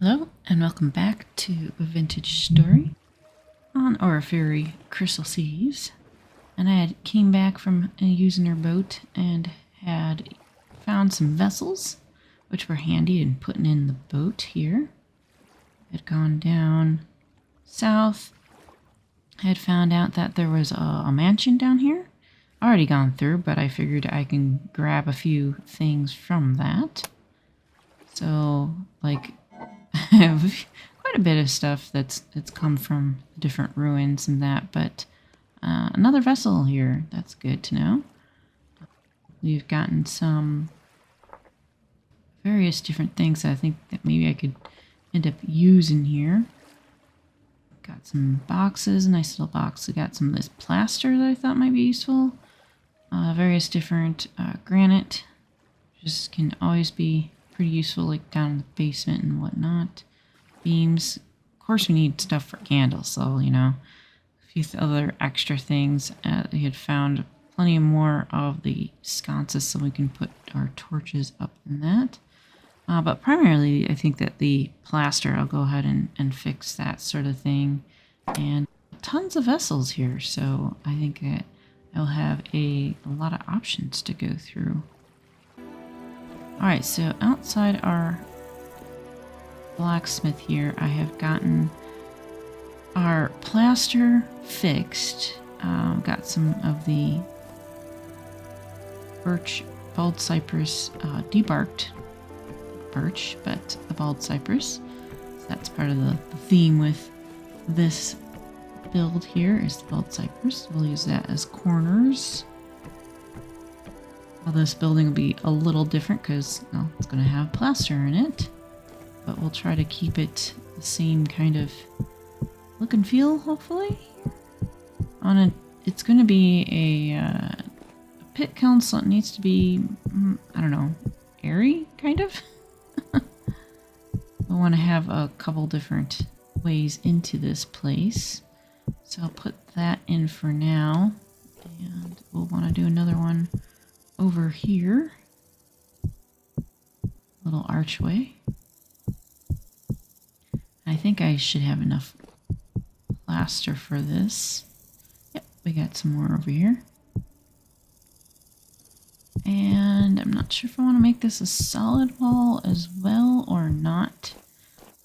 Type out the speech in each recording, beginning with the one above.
Hello, and welcome back to a vintage story on our fairy Crystal Seas. And came back from using her boat and had found some vessels, which were handy in putting in the boat here. Had gone down south, had found out that there was a mansion down here. Already gone through, but I figured I can grab a few things from that. So, like, I have quite a bit of stuff that's come from different ruins and that, but another vessel here. That's good to know. We've gotten some various different things I think that maybe I could end up using here. Got some boxes, a nice little box. We got some of this plaster that I thought might be useful. Various different granite. Just can always be pretty useful, like down in the basement and whatnot. Beams. Of course we need stuff for candles, so, you know, a few other extra things. We had found plenty more of the sconces so we can put our torches up in that. But primarily, I think that the plaster, I'll go ahead and fix that sort of thing. And tons of vessels here, so I think that I'll have a lot of options to go through. Alright, so outside our blacksmith here, I have gotten our plaster fixed. Got some of the birch, bald cypress, debarked birch, but the bald cypress. So that's part of the theme with this build here is the bald cypress. We'll use that as corners. Well, this building will be a little different because, well, it's going to have plaster in it. But we'll try to keep it the same kind of look and feel, hopefully. It's going to be a pit kiln, so it needs to be, I don't know, airy, kind of? I want to have a couple different ways into this place. So I'll put that in for now. And we'll want to do another one over here. Little archway. I think I should have enough plaster for this. Yep, we got some more over here. And I'm not sure if I want to make this a solid wall as well or not.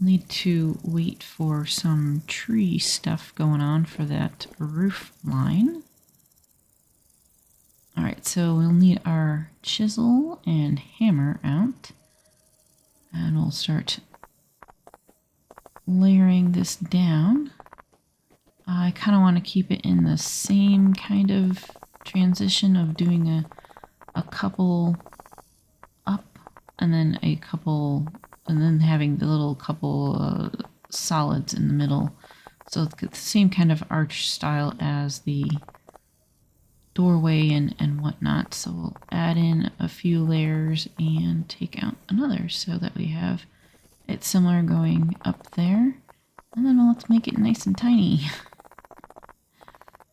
Need to wait for some tree stuff going on for that roof line. Alright, so we'll need our chisel and hammer out. And we'll start layering this down. I kind of want to keep it in the same kind of transition of doing a couple up and then a couple, and then having the little couple solids in the middle. So it's the same kind of arch style as the doorway and whatnot. So we'll add in a few layers and take out another so that we have it similar going up there. And then let's make it nice and tiny.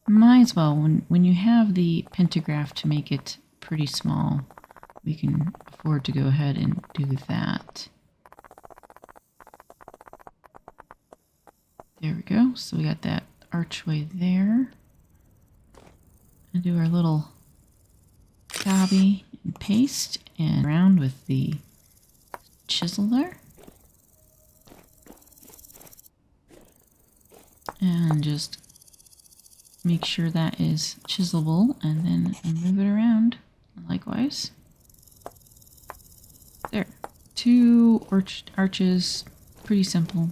Might as well, when you have the pentagraph to make it pretty small, we can afford to go ahead and do that. There we go. So we got that archway there. And do our little copy and paste and around with the chisel there. And just make sure that is chiselable and then move it around likewise. There. 2 arches. Pretty simple.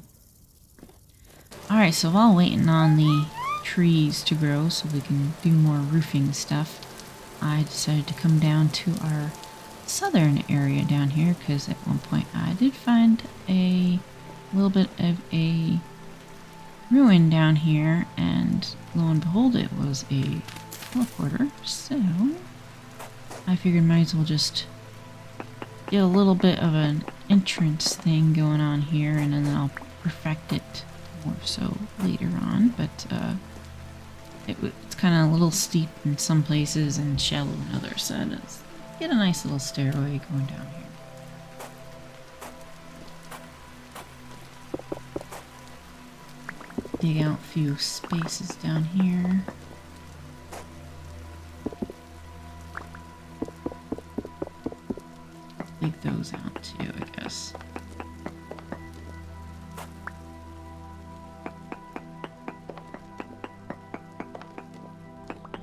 Alright, so while waiting on the trees to grow so we can do more roofing stuff, I decided to come down to our southern area down here because at one point I did find a little bit of a ruin down here, and lo and behold, it was a teleporter. So I figured might as well just get a little bit of an entrance thing going on here, and then I'll perfect it more so later on. But it's kind of a little steep in some places and shallow in others, so let's get a nice little stairway going down here. dig out a few spaces down here. Dig those out too, I guess.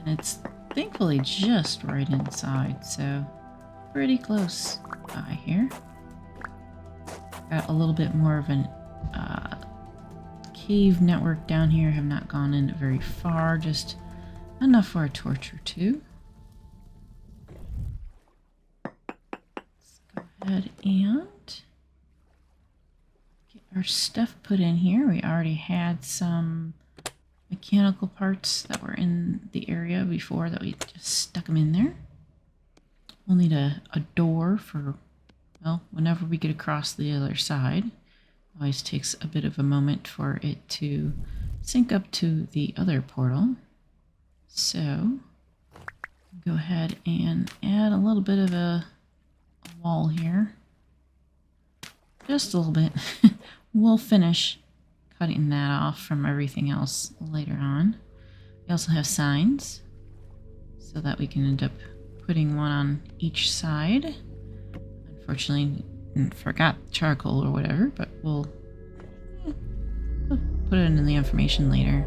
And it's thankfully just right inside, so pretty close by here. Got a little bit more of an cave network down here. Have not gone in very far, just enough for a torch or two. Let's go ahead and get our stuff put in here. We already had some mechanical parts that were in the area before that we just stuck them in there. We'll need a door for, well, whenever we get across the other side. Always takes a bit of a moment for it to sync up to the other portal. So, go ahead and add a little bit of a wall here. Just a little bit. We'll finish cutting that off from everything else later on. We also have signs so that we can end up putting one on each side. Unfortunately, forgot charcoal or whatever, but we'll put it in the information later.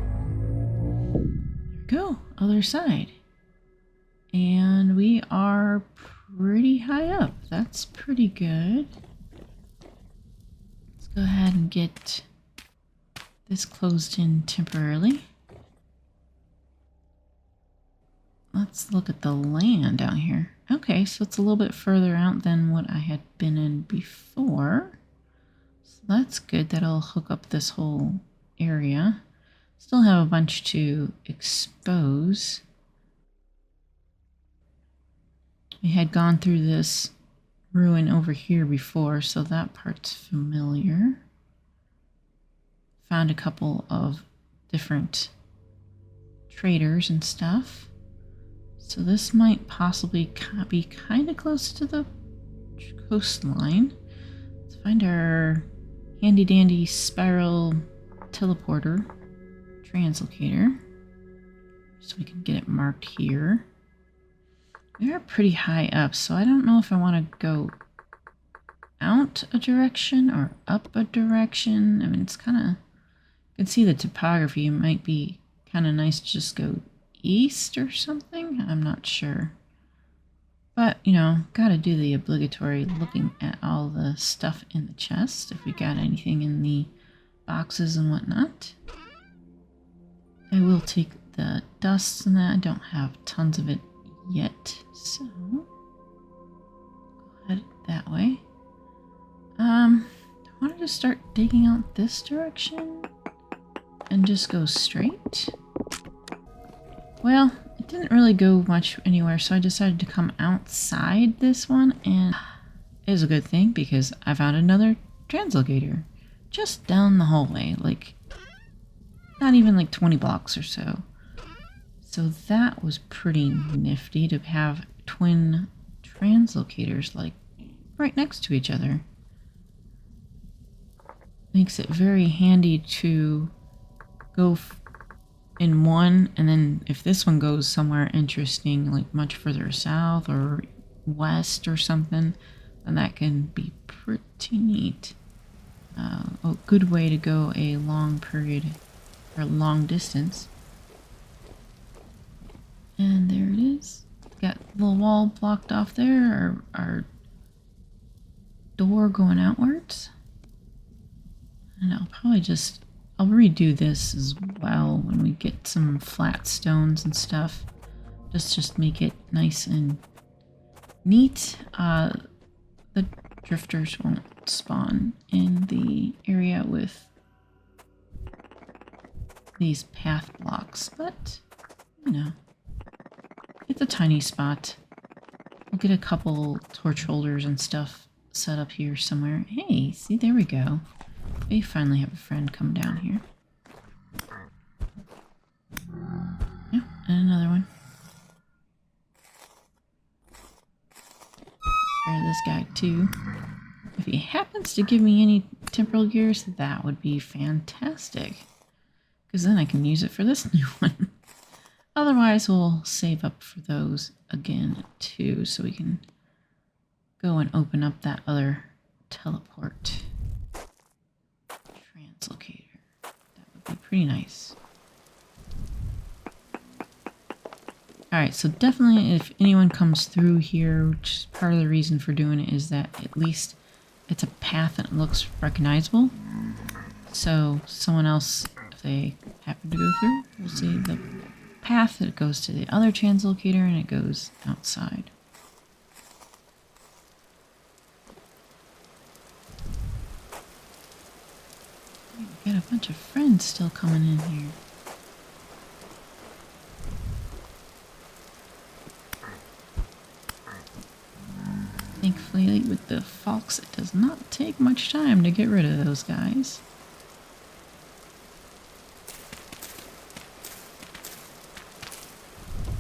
There we go, other side. And we are pretty high up. That's pretty good. Let's go ahead and get this closed in temporarily. Let's look at the land down here. Okay, so it's a little bit further out than what I had been in before. So that's good. That'll hook up this whole area. Still have a bunch to expose. We had gone through this ruin over here before, so that part's familiar. Found a couple of different traders and stuff. So this might possibly be kind of close to the coastline. Let's find our handy dandy spiral teleporter translocator so we can get it marked here. We are pretty high up, so I don't know if I want to go out a direction or up a direction. I mean, it's kind of, you can see the topography. It might be kind of nice to just go east or something. I'm not sure. But, you know, gotta do the obligatory looking at all the stuff in the chest, if we got anything in the boxes and whatnot. I will take the dust and that. I don't have tons of it yet, so go ahead that way. I wanted to start digging out this direction and just go straight. Well, it didn't really go much anywhere, so I decided to come outside this one, and it was a good thing because I found another translocator just down the hallway, like not even like 20 blocks or so. So that was pretty nifty to have twin translocators like right next to each other. Makes it very handy to go in one, and then if this one goes somewhere interesting, like much further south or west or something, then that can be pretty neat. A good way to go a long period or long distance. And there it is. Got the wall blocked off there, our door going outwards. And I'll probably I'll redo this as well when we get some flat stones and stuff. Just make it nice and neat. The drifters won't spawn in the area with these path blocks, but you know, it's a tiny spot. We'll get a couple torch holders and stuff set up here somewhere. Hey, see, there we go. We finally have a friend come down here. Yeah, and another one. Try this guy too. If he happens to give me any temporal gears, that would be fantastic. because then I can use it for this new one. Otherwise, we'll save up for those again too, so we can go and open up that other teleport translocator. That would be pretty nice. Alright, so definitely if anyone comes through here, which is part of the reason for doing it, is that at least it's a path that looks recognizable. So someone else, if they happen to go through, will see the path that goes to the other translocator and it goes outside. We got a bunch of friends still coming in here. Thankfully, with the fox, it does not take much time to get rid of those guys.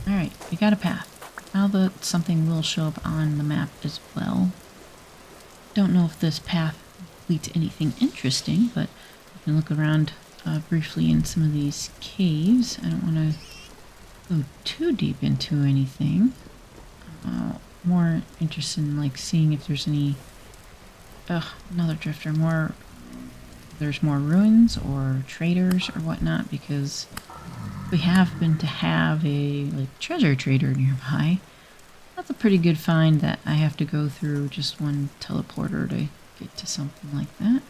Alright, we got a path. Now that something will show up on the map as well. Don't know if this path leads to anything interesting, but we can look around briefly in some of these caves. I don't want to go too deep into anything. More interested in like seeing if there's any another drifter, there's more ruins or traders or whatnot, because we have been to have a like treasure trader nearby. That's a pretty good find that I have to go through just one teleporter to get to something like that.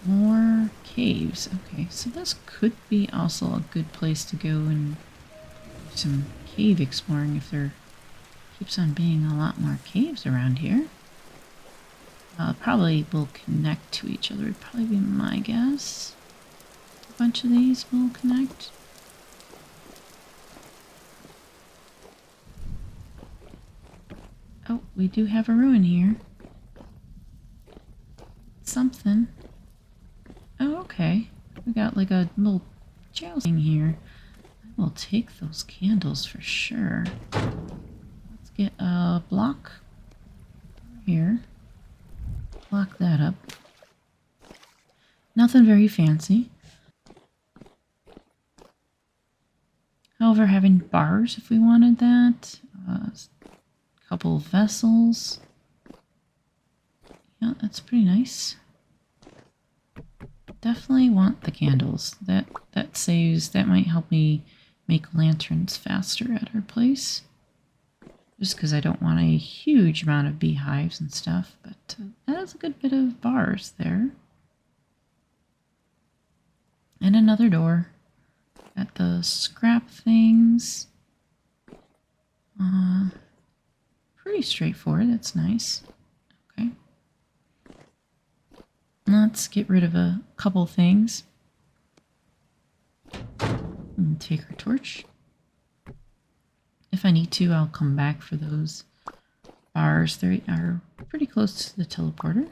More caves. Okay, so this could be also a good place to go and do some cave exploring if there keeps on being a lot more caves around here. Probably will connect to each other, would probably be my guess. A bunch of these will connect. Oh, we do have a ruin here. Something. Oh, okay. We got like a little jail thing here. I will take those candles for sure. Get a block here. Block that up. Nothing very fancy. However, having bars if we wanted that. A couple vessels. Yeah, that's pretty nice. Definitely want the candles. That might help me make lanterns faster at our place. Just because I don't want a huge amount of beehives and stuff, but that is a good bit of bars there. And another door. Got the scrap things. Pretty straightforward, that's nice. Okay. Let's get rid of a couple things. And take our torch. If I need to, I'll come back for those bars. They are pretty close to the teleporter.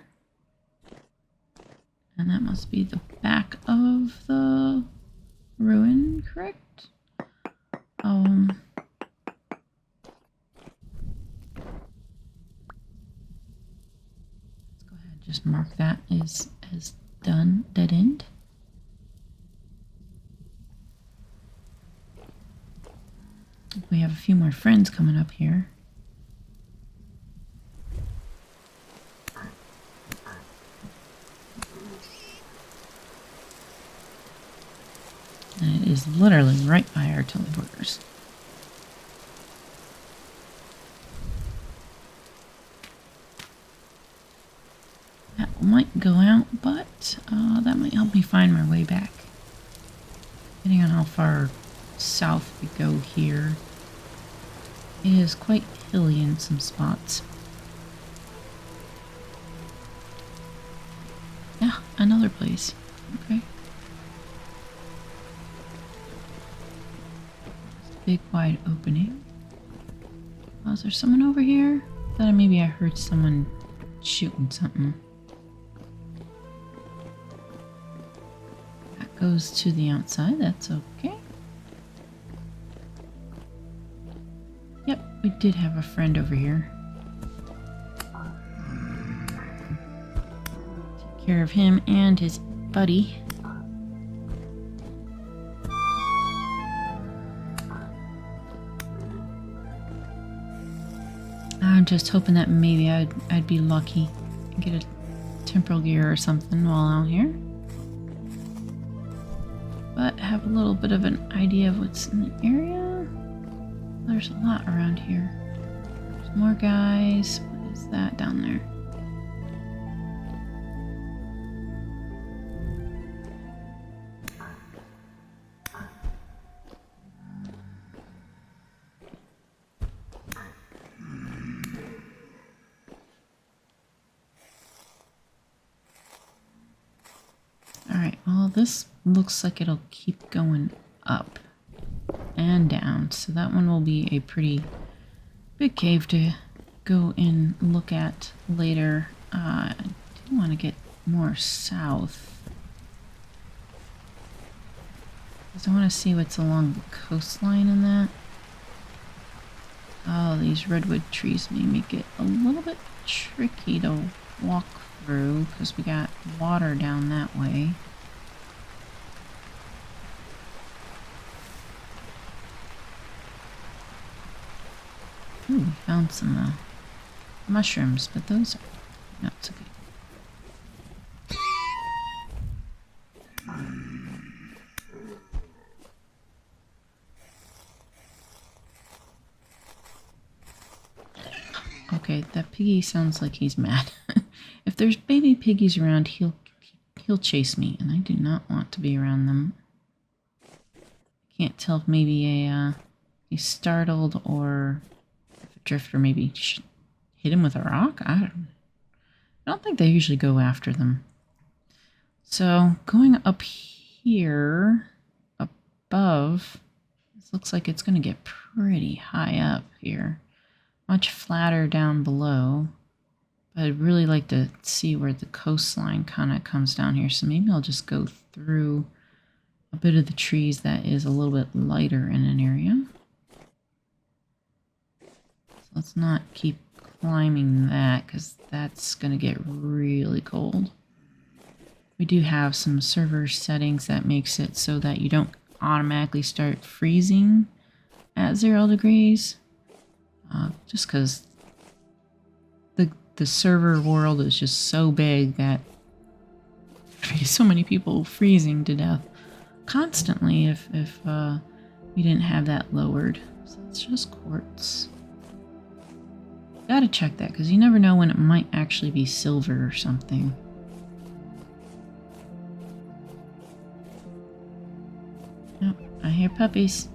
And that must be the back of the ruin, correct? Let's go ahead and just mark that as done, dead end. We have a few more friends coming up here. And it is literally right by our teleporters. That might go out, but that might help me find my way back. Depending on how far south we go here. It is quite hilly in some spots. Yeah, another place. Okay. Big wide opening. Oh, is there someone over here? Thought maybe I heard someone shooting something. That goes to the outside, that's okay. Yep, we did have a friend over here. Take care of him and his buddy. I'm just hoping that maybe I'd be lucky and get a temporal gear or something while out here. But have a little bit of an idea of what's in the area. There's a lot around here. There's more guys. What is that down there? Alright, well this looks like it'll keep going up and down, so that one will be a pretty big cave to go and look at later. I do want to get more south, because I want to see what's along the coastline in that. Oh, these redwood trees may make it a little bit tricky to walk through, because we got water down that way. Ooh, we found some mushrooms, but those are not so good. Okay, that piggy sounds like he's mad. If there's baby piggies around, he'll chase me, and I do not want to be around them. Can't tell if maybe he's startled, or if a drifter maybe hit him with a rock. I don't think they usually go after them. So going up here above, this looks like it's going to get pretty high up here. Much flatter down below. But I'd really like to see where the coastline kind of comes down here. So maybe I'll just go through a bit of the trees that is a little bit lighter in an area. So let's not keep climbing that, because that's going to get really cold. We do have some server settings that makes it so that you don't automatically start freezing at 0 degrees. Just because the server world is just so big that there's so many people freezing to death constantly if we didn't have that lowered. So it's just quartz. Gotta check that, because you never know when it might actually be silver or something. Oh, I hear puppies.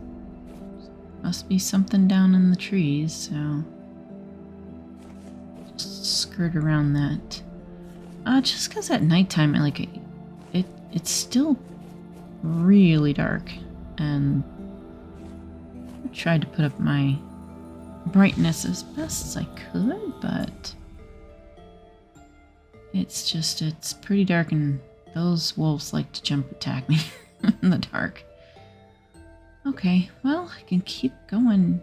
Must be something down in the trees, so just skirt around that. Just because at nighttime, it's still really dark, and I tried to put up my brightness as best as I could, but it's pretty dark, and those wolves like to jump attack me in the dark. Okay, well, I can keep going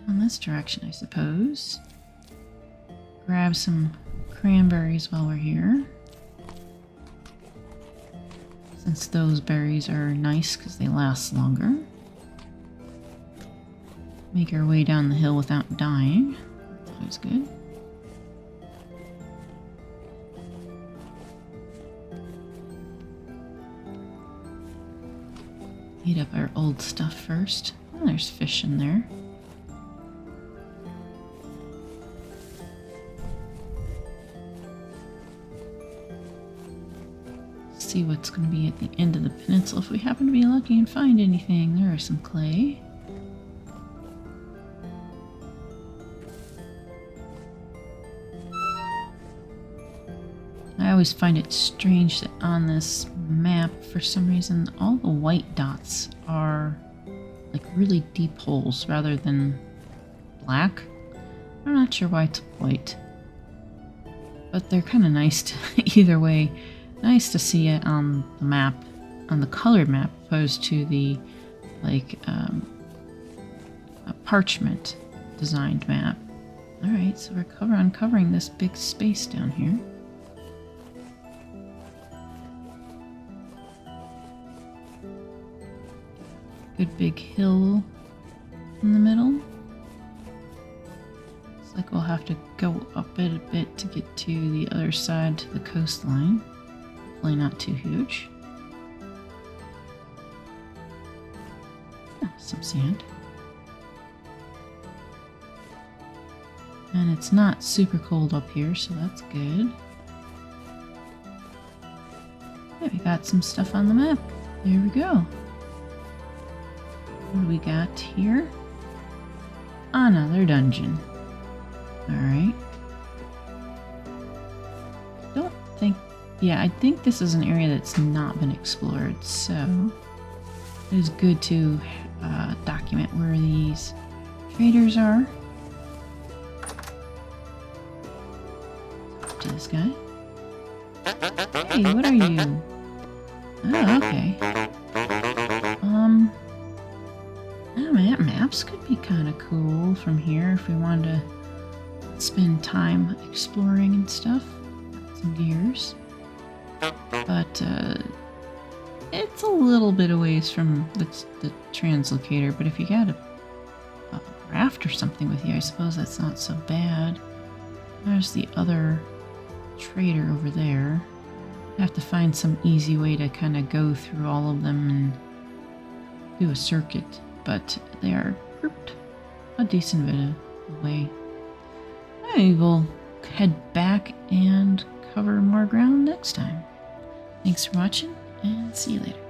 down this direction, I suppose. Grab some cranberries while we're here, since those berries are nice because they last longer. Make our way down the hill without dying. That's always good. Eat up our old stuff first. Oh, there's fish in there. See what's going to be at the end of the peninsula if we happen to be lucky and find anything. There is some clay. I always find it strange that on this map, for some reason, all the white dots are like really deep holes rather than black. I'm not sure why it's white, but they're kind of nice to, either way. Nice to see it on the map, on the colored map, opposed to the like a parchment designed map. All right, so we're uncovering this big space down here. Good big hill in the middle. Looks like we'll have to go up it a bit to get to the other side to the coastline. Hopefully not too huge. Some sand. And it's not super cold up here, so that's good. Yeah, we got some stuff on the map. There we go. What do we got here? Another dungeon. Alright. Don't think... Yeah, I think this is an area that's not been explored, so... It is good to document where these traders are. Talk to this guy. Hey, what are you? Oh, okay. Maps could be kind of cool from here if we wanted to spend time exploring and stuff. Got some gears. But, it's a little bit a ways from the translocator, but if you got a raft or something with you, I suppose that's not so bad. There's the other trader over there. I have to find some easy way to kind of go through all of them and do a circuit, but they are grouped a decent bit of way. I will head back and cover more ground next time. Thanks for watching, and see you later.